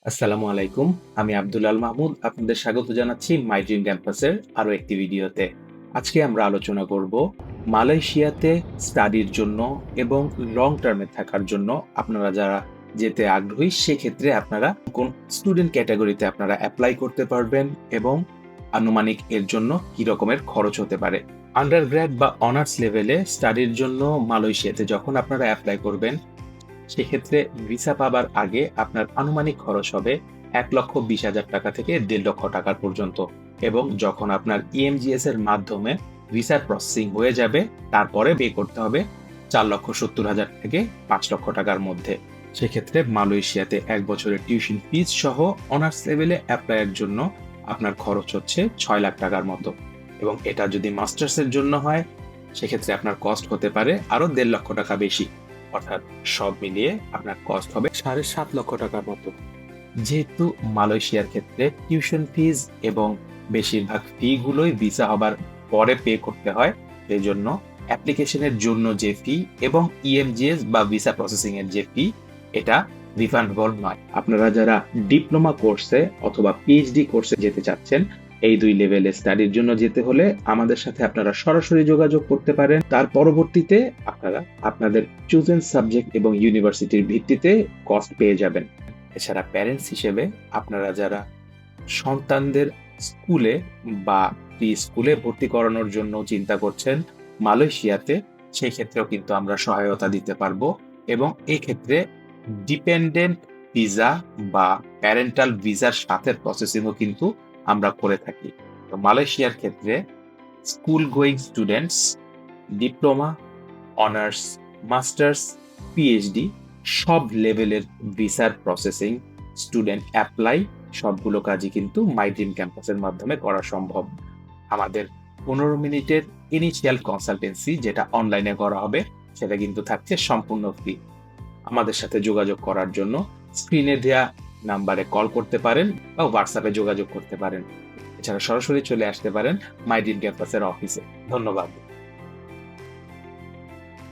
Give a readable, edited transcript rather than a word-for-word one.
আসসালামু আলাইকুম। আমি আব্দুল আল মাহমুদ। আপনাদের স্বাগত জানাচ্ছি মাই ড্রিম ক্যাম্পাসের আরো একটি ভিডিওতে। আজকে আমরা আলোচনা করব মালয়েশিয়াতে স্টাডির জন্য এবং লং টার্মে থাকার জন্য আপনারা যারা যেতে আগ্রহী সেক্ষেত্রে আপনারা কোন স্টুডেন্ট ক্যাটাগরিতে আপনারা এপ্লাই করতে পারবেন এবং আনুমানিক এর জন্য কি রকমের খরচ হতে পারে। আন্ডারগ্র্যাড বা অনার্স লেভেলে স্টাডির জন্য মালয়েশিয়াতে যখন আপনারা এপ্লাই করবেন সেক্ষেত্রে ভিসা পাবার আগে আপনার আনুমানিক খরচ হবে ১,২০,০০০ টাকা থেকে ১.৫ লক্ষ টাকার পর্যন্ত এবং যখন আপনার ইএমজিএস এর মাধ্যমে ভিসার প্রসেসিং হয়ে যাবে তারপরে পে করতে হবে ৪,৭০,০০০ থেকে ৫ লক্ষ টাকার মধ্যে। সেক্ষেত্রে মালয়েশিয়াতে ১ বছরের টিউশন ফিজ সহ অনার্স লেভেলে অ্যাপ্লাইয়ের জন্য আপনার খরচ হচ্ছে ৬ লাখ টাকার মতো এবং এটা যদি মাস্টার্সের জন্য হয় সেক্ষেত্রে আপনার কস্ট হতে পারে আরো ১.৫ লক্ষ টাকা বেশি, অর্থাৎ সব মিলিয়ে আপনার কস্ট হবে ৭.৫ লক্ষ টাকার মতো। যেহেতু মালয়েশিয়ার ক্ষেত্রে টিউশন ফিজ এবং বেশিরভাগ ফি গুলোই ভিসা হবার পরে পে করতে হয়, সেই জন্য অ্যাপ্লিকেশনের জন্য যে ফি এবং ইএমজিএস বা ভিসা প্রসেসিং এর যে ফি এটা রিফান্ডেবল নয়। আপনারা যারা ডিপ্লোমা কোর্সে অথবা পিএইচডি কোর্সে যেতে চাচ্ছেন, এই ২ লেভেলে স্টাডির জন্য যেতে হলে আমাদের সাথে আপনারা সরাসরি যোগাযোগ করতে পারেন। তার পরবর্তীতে আপনারা আপনাদের চুজেন সাবজেক্ট এবং ইউনিভার্সিটির ভিত্তিতে কস্ট পেয়ে যাবেন। এছাড়া প্যারেন্টস হিসেবে আপনারা যারা সন্তানদের স্কুলে বা প্রি স্কুলে ভর্তি করানোর জন্য চিন্তা করছেন মালয়েশিয়াতে, সেই ক্ষেত্রেও কিন্তু আমরা সহায়তা দিতে পারবো এবং এই ক্ষেত্রে ডিপেন্ডেন্ট ভিসা বা প্যারেন্টাল ভিসার সাথে প্রসেসিংও কিন্তু আমরা করে থাকি। তো মালয়েশিয়ার ক্ষেত্রে school going students, diploma, honours, masters, PhD সব লেভেলের ভিসার প্রসেসিং, স্টুডেন্ট অ্যাপ্লাই সবগুলো কাজই কিন্তু মাই ড্রিম ক্যাম্পাসের মাধ্যমে করা সম্ভব। আমাদের ১৫ মিনিটের ইনিশিয়াল কনসালটেন্সি যেটা অনলাইনে করা হবে সেটা কিন্তু থাকছে সম্পূর্ণ ফ্রি। আমাদের সাথে যোগাযোগ করার জন্য স্ক্রিনে দেয়া নাম্বারে কল করতে পারেন বা হোয়াটসঅ্যাপে যোগাযোগ করতে পারেন। এছাড়া সরাসরি চলে আসতে পারেন মাই ড্রিম ক্যাম্পাসের অফিসে। ধন্যবাদ।